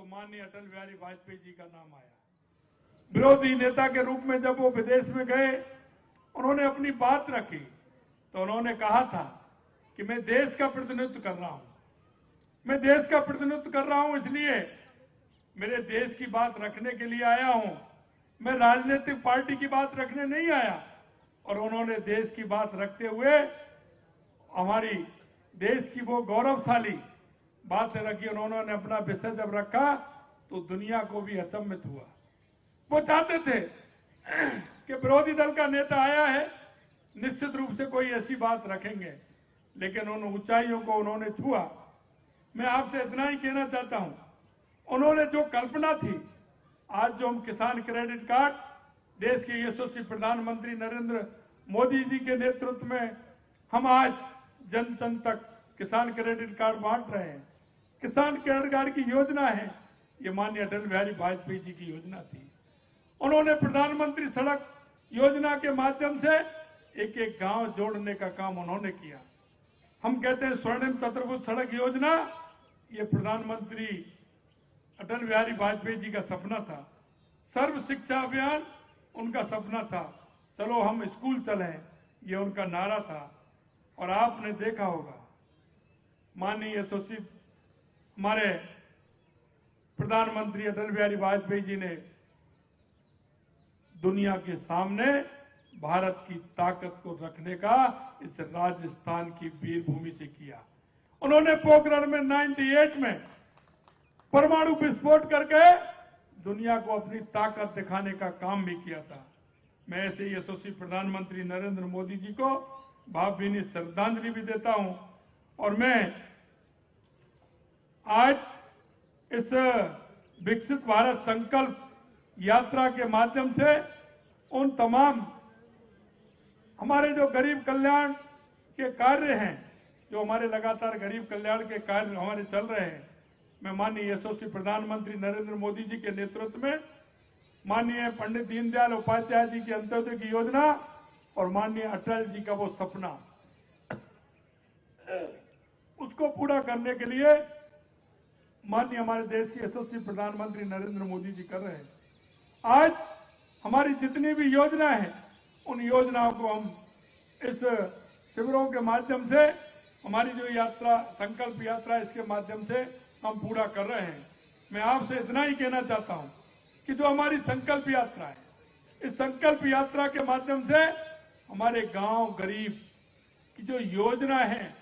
माननीय अटल बिहारी वाजपेयी जी का नाम आया। विरोधी नेता के रूप में जब वो विदेश में गए, उन्होंने अपनी बात रखी तो उन्होंने कहा था कि मैं देश का प्रतिनिधित्व कर रहा हूं, मैं देश का प्रतिनिधित्व कर रहा हूं, इसलिए मेरे देश की बात रखने के लिए आया हूं, मैं राजनीतिक पार्टी की बात रखने नहीं आया। और उन्होंने देश की बात रखते हुए हमारी देश की वो गौरवशाली बातें रखी। उन्होंने अपना विषय जब रखा तो दुनिया को भी अचंभित हुआ। वो चाहते थे कि विरोधी दल का नेता आया है, निश्चित रूप से कोई ऐसी बात रखेंगे, लेकिन उन ऊंचाइयों को उन्होंने छुआ। मैं आपसे इतना ही कहना चाहता हूं, उन्होंने जो कल्पना थी, आज जो हम किसान क्रेडिट कार्ड देश के यशस्वी प्रधानमंत्री नरेंद्र मोदी जी के नेतृत्व में हम आज जन जन तक किसान क्रेडिट कार्ड बांट रहे हैं। किसान क्रेडिट कार्ड की योजना है, ये माननीय अटल बिहारी वाजपेयी जी की योजना थी। उन्होंने प्रधानमंत्री सड़क योजना के माध्यम से एक एक गांव जोड़ने का काम उन्होंने किया। हम कहते हैं स्वर्णिम चतुर्भुज सड़क योजना, ये प्रधानमंत्री अटल बिहारी वाजपेयी जी का सपना था। सर्व शिक्षा अभियान उनका सपना था, चलो हम स्कूल चलें, ये उनका नारा था। और आपने देखा होगा माननीय यशस्वी हमारे प्रधानमंत्री अटल बिहारी वाजपेयी जी ने दुनिया के सामने भारत की ताकत को रखने का इस राजस्थान की वीरभूमि से किया। उन्होंने पोखरण में 98 में परमाणु विस्फोट करके दुनिया को अपनी ताकत दिखाने का काम भी किया था। मैं ऐसे यशस्वी प्रधानमंत्री नरेंद्र मोदी जी को भावभीनी श्रद्धांजलि भी देता हूं। और मैं आज इस विकसित भारत संकल्प यात्रा के माध्यम से उन तमाम हमारे जो गरीब कल्याण के कार्य हैं, जो हमारे लगातार गरीब कल्याण के कार्य हमारे चल रहे हैं, मैं माननीय यशस्वी प्रधानमंत्री नरेंद्र मोदी जी के नेतृत्व में माननीय पंडित दीनदयाल उपाध्याय जी की अंत्योदय की योजना और माननीय अटल जी का वो सपना, उसको पूरा करने के लिए माननीय हमारे देश के यशस्वी प्रधानमंत्री नरेंद्र मोदी जी कर रहे हैं। आज हमारी जितनी भी योजना है, उन योजनाओं को हम इस शिविरों के माध्यम से, हमारी जो यात्रा संकल्प यात्रा, इसके माध्यम से हम पूरा कर रहे हैं। मैं आपसे इतना ही कहना चाहता हूं कि जो हमारी संकल्प यात्रा है, इस संकल्प यात्रा के माध्यम से हमारे गांव गरीब की जो योजना है,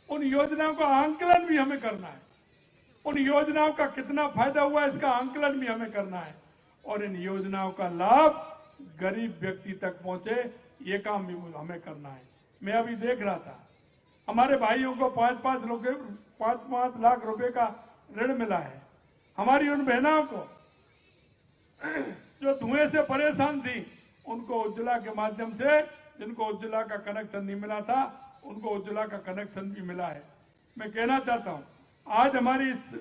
उन योजनाओं का आंकलन भी हमें करना है। उन योजनाओं का कितना फायदा हुआ, इसका आंकलन भी हमें करना है। और इन योजनाओं का लाभ गरीब व्यक्ति तक पहुंचे, ये काम भी हमें करना है। मैं अभी देख रहा था, हमारे भाइयों को 5-5 लाख रुपए का ऋण मिला है। हमारी उन बहनों को जो धुएं से परेशान थी, उनको उज्ज्वला के माध्यम से, जिनको उज्ज्वला का कनेक्शन नहीं मिला था, उनको उज्ज्वला का कनेक्शन भी मिला है। मैं कहना चाहता हूं, आज हमारी इस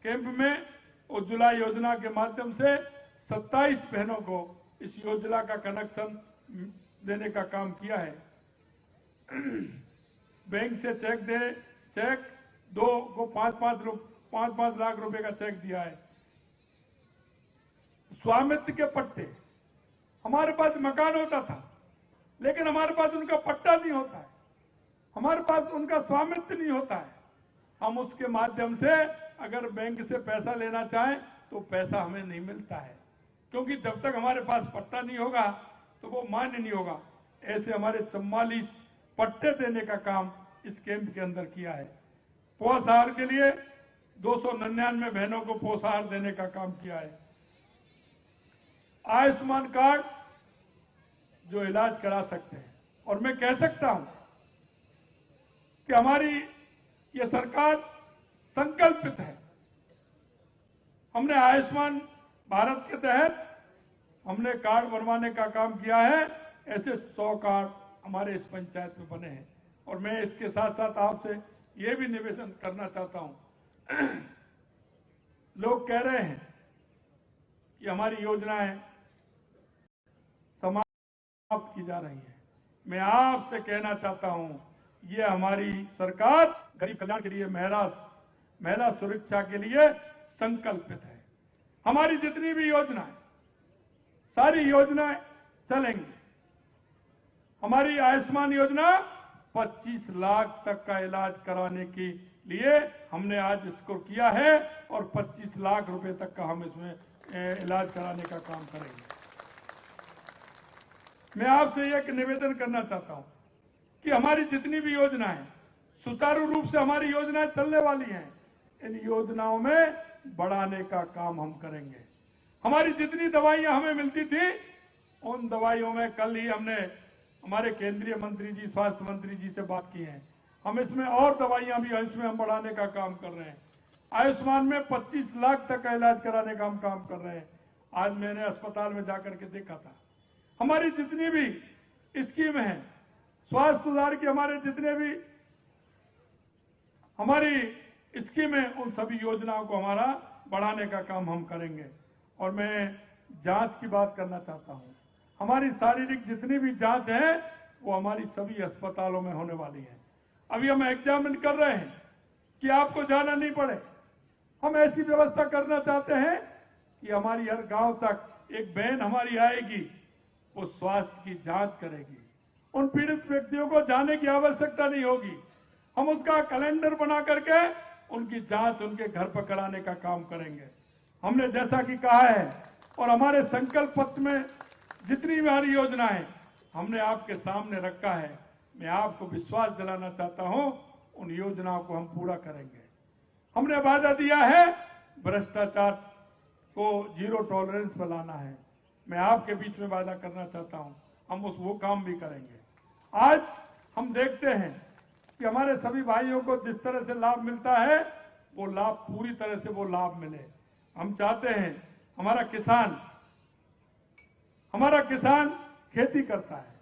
कैंप में उज्ज्वला योजना के माध्यम से 27 बहनों को इस योजना का कनेक्शन देने का काम किया है। बैंक से चेक 2 को 5-5 लाख रुपए का चेक दिया है। स्वामित्व के पट्टे, हमारे पास मकान होता था, लेकिन हमारे पास उनका पट्टा नहीं होता है, हमारे पास उनका स्वामित्व नहीं होता है। हम उसके माध्यम से अगर बैंक से पैसा लेना चाहें तो पैसा हमें नहीं मिलता है, क्योंकि जब तक हमारे पास पट्टा नहीं होगा तो वो मान्य नहीं होगा। ऐसे हमारे 44 पट्टे देने का काम इस कैंप के अंदर किया है। पोषाहार के लिए 299 बहनों को पोषाहार देने का काम किया है। आयुष्मान कार्ड जो इलाज करा सकते हैं, और मैं कह सकता हूं कि हमारी ये सरकार संकल्पित है। हमने आयुष्मान भारत के तहत हमने कार्ड बनवाने का काम किया है। ऐसे 100 कार्ड हमारे इस पंचायत में बने हैं। और मैं इसके साथ साथ आपसे ये भी निवेदन करना चाहता हूं, लोग कह रहे हैं कि हमारी योजनाएं समाप्त की जा रही हैं। मैं आपसे कहना चाहता हूं, ये हमारी सरकार गरीब कल्याण के लिए, महिला सुरक्षा के लिए संकल्पित है। हमारी जितनी भी योजनाएं, सारी योजनाएं चलेंगी। हमारी आयुष्मान योजना 25 लाख तक का इलाज कराने के लिए हमने आज इसको किया है और 25 लाख रुपए तक का हम इसमें इलाज कराने का काम करेंगे। मैं आपसे एक निवेदन करना चाहता हूं कि हमारी जितनी भी योजनाएं सुचारू रूप से हमारी योजनाएं चलने वाली हैं, इन योजनाओं में बढ़ाने का काम हम करेंगे। हमारी जितनी दवाइयां हमें मिलती थी, उन दवाइयों में कल ही हमने हमारे केंद्रीय मंत्री जी, स्वास्थ्य मंत्री जी से बात की है। हम इसमें और दवाइयां भी इसमें हम बढ़ाने का काम कर रहे हैं। आयुष्मान में 25 लाख तक का इलाज कराने का हम काम कर रहे हैं। आज मैंने अस्पताल में जाकर के देखा था, हमारी जितनी भी स्कीम है स्वास्थ्य सुधार की, हमारे जितने भी हमारी स्कीमें, उन सभी योजनाओं को हमारा बढ़ाने का काम हम करेंगे। और मैं जांच की बात करना चाहता हूं। हमारी शारीरिक जितनी भी जांच है वो हमारी सभी अस्पतालों में होने वाली है। अभी हम एग्जामिन कर रहे हैं कि आपको जाना नहीं पड़े। हम ऐसी व्यवस्था करना चाहते हैं कि हमारी हर गांव तक एक वैन हमारी आएगी, वो स्वास्थ्य की जांच करेगी। उन पीड़ित व्यक्तियों को जाने की आवश्यकता नहीं होगी। हम उसका कैलेंडर बना करके उनकी जांच उनके घर पर कराने का काम करेंगे। हमने जैसा कि कहा है और हमारे संकल्प पत्र में जितनी भी हमारी योजनाएं हमने आपके सामने रखा है, मैं आपको विश्वास दिलाना चाहता हूं, उन योजनाओं को हम पूरा करेंगे। हमने वादा दिया है भ्रष्टाचार को जीरो टॉलरेंस पर लाना है। मैं आपके बीच में वादा करना चाहता हूं, हम वो काम भी करेंगे। आज हम देखते हैं कि हमारे सभी भाइयों को जिस तरह से लाभ मिलता है, वो लाभ पूरी तरह से वो लाभ मिले। हम चाहते हैं हमारा किसान खेती करता है,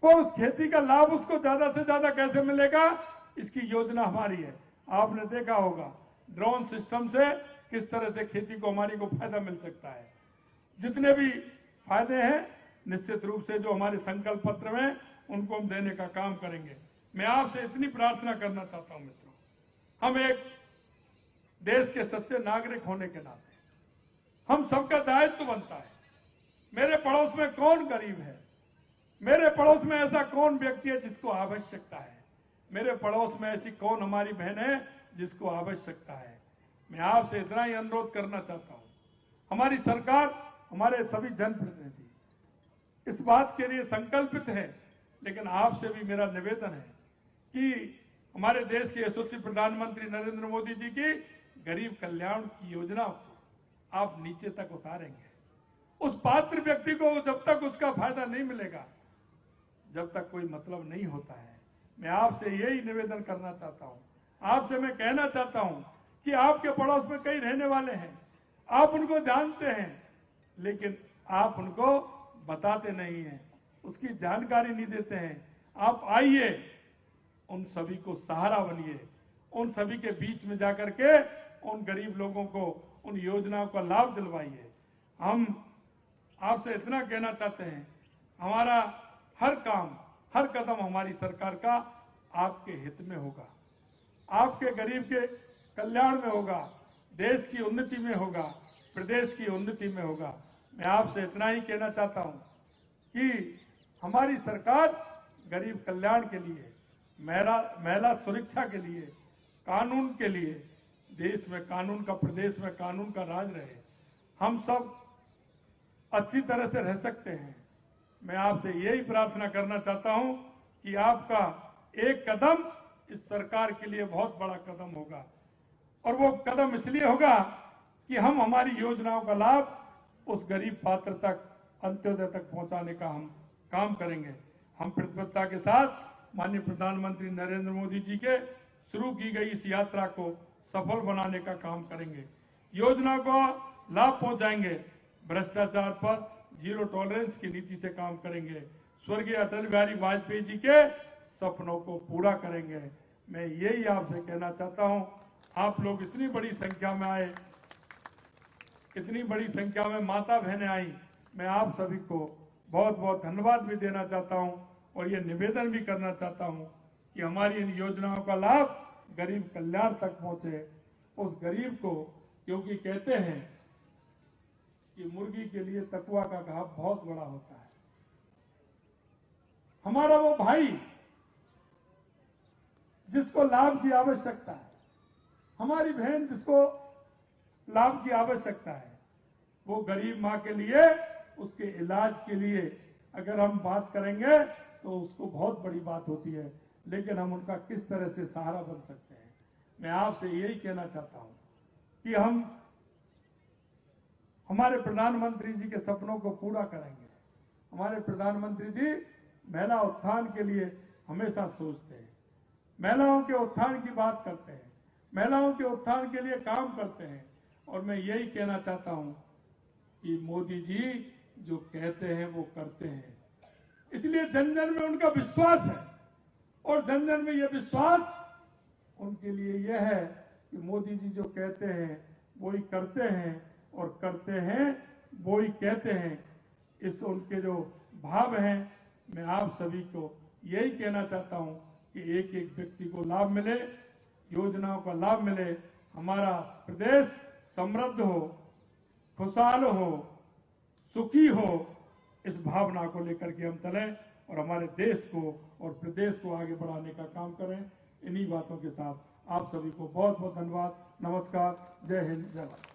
वो उस खेती का लाभ उसको ज्यादा से ज्यादा कैसे मिलेगा, इसकी योजना हमारी है। आपने देखा होगा ड्रोन सिस्टम से किस तरह से खेती को हमारी को फायदा मिल सकता है। जितने भी फायदे हैं निश्चित रूप से जो हमारे संकल्प पत्र में, उनको हम देने का काम करेंगे। मैं आपसे इतनी प्रार्थना करना चाहता हूं मित्रों, हम एक देश के सच्चे नागरिक होने के नाते हम सबका दायित्व बनता है। मेरे पड़ोस में कौन गरीब है, मेरे पड़ोस में ऐसा कौन व्यक्ति है जिसको आवश्यकता है, मेरे पड़ोस में ऐसी कौन हमारी बहन है जिसको आवश्यकता है। मैं आपसे इतना ही अनुरोध करना चाहता हूं, हमारी सरकार, हमारे सभी जनप्रतिनिधि इस बात के लिए संकल्पित है, लेकिन आपसे भी मेरा निवेदन है कि हमारे देश के यशस्वी प्रधानमंत्री नरेंद्र मोदी जी की गरीब कल्याण की योजना को आप नीचे तक उतारेंगे। उस पात्र व्यक्ति को जब तक उसका फायदा नहीं मिलेगा, जब तक कोई मतलब नहीं होता है। मैं आपसे यही निवेदन करना चाहता हूं, आपसे मैं कहना चाहता हूं कि आपके पड़ोस में कई रहने वाले हैं, आप उनको जानते हैं, लेकिन आप उनको बताते नहीं हैं, उसकी जानकारी नहीं देते हैं। आप आइए, उन सभी को सहारा बनिए, उन सभी के बीच में जाकर के उन गरीब लोगों को उन योजनाओं का लाभ दिलवाइए। हम आपसे इतना कहना चाहते हैं, हमारा हर काम, हर कदम हमारी सरकार का आपके हित में होगा, आपके गरीब के कल्याण में होगा, देश की उन्नति में होगा, प्रदेश की उन्नति में होगा। मैं आपसे इतना ही कहना चाहता हूं कि हमारी सरकार गरीब कल्याण के लिए, महिला सुरक्षा के लिए, कानून के लिए, देश में कानून का, प्रदेश में कानून का राज रहे, हम सब अच्छी तरह से रह सकते हैं। मैं आपसे यही प्रार्थना करना चाहता हूं कि आपका एक कदम इस सरकार के लिए बहुत बड़ा कदम होगा, और वो कदम इसलिए होगा कि हम हमारी योजनाओं का लाभ उस गरीब पात्र तक, अंत्योदय तक पहुंचाने का हम काम करेंगे। हम प्रतिबद्धता के साथ माननीय प्रधानमंत्री नरेंद्र मोदी जी के शुरू की गई इस यात्रा को सफल बनाने का काम करेंगे, योजना को लाभ पहुंचाएंगे, भ्रष्टाचार पर जीरो टॉलरेंस की नीति से काम करेंगे, स्वर्गीय अटल बिहारी वाजपेयी जी के सपनों को पूरा करेंगे। मैं यही आपसे कहना चाहता हूं। आप लोग इतनी बड़ी संख्या में आए, इतनी बड़ी संख्या में माता बहनें आई, मैं आप सभी को बहुत बहुत धन्यवाद भी देना चाहता हूं, और ये निवेदन भी करना चाहता हूं कि हमारी इन योजनाओं का लाभ गरीब कल्याण तक पहुंचे, उस गरीब को क्योंकि कहते हैं कि मुर्गी के लिए तकुआ का घाव बहुत बड़ा होता है। हमारा वो भाई जिसको लाभ की आवश्यकता है, हमारी बहन जिसको लाभ की आवश्यकता है, वो गरीब मां के लिए, उसके इलाज के लिए अगर हम बात करेंगे तो उसको बहुत बड़ी बात होती है, लेकिन हम उनका किस तरह से सहारा बन सकते हैं। मैं आपसे यही कहना चाहता हूं कि हम हमारे प्रधानमंत्री जी के सपनों को पूरा करेंगे। हमारे प्रधानमंत्री जी महिला उत्थान के लिए हमेशा सोचते हैं, महिलाओं के उत्थान की बात करते हैं, महिलाओं के उत्थान के लिए काम करते हैं। और मैं यही कहना चाहता हूं कि मोदी जी जो कहते हैं वो करते हैं, इसलिए जन जन में उनका विश्वास है। और जन जन में यह विश्वास उनके लिए यह है कि मोदी जी जो कहते हैं वो ही करते हैं, और करते हैं वो ही कहते हैं। इस उनके जो भाव हैं, मैं आप सभी को यही कहना चाहता हूं कि एक एक व्यक्ति को लाभ मिले, योजनाओं का लाभ मिले, हमारा प्रदेश समृद्ध हो, खुशहाल हो, सुखी हो। इस भावना को लेकर के हम चलें और हमारे देश को और प्रदेश को आगे बढ़ाने का काम करें। इन्हीं बातों के साथ आप सभी को बहुत बहुत धन्यवाद। नमस्कार। जय हिंद, जय भारत।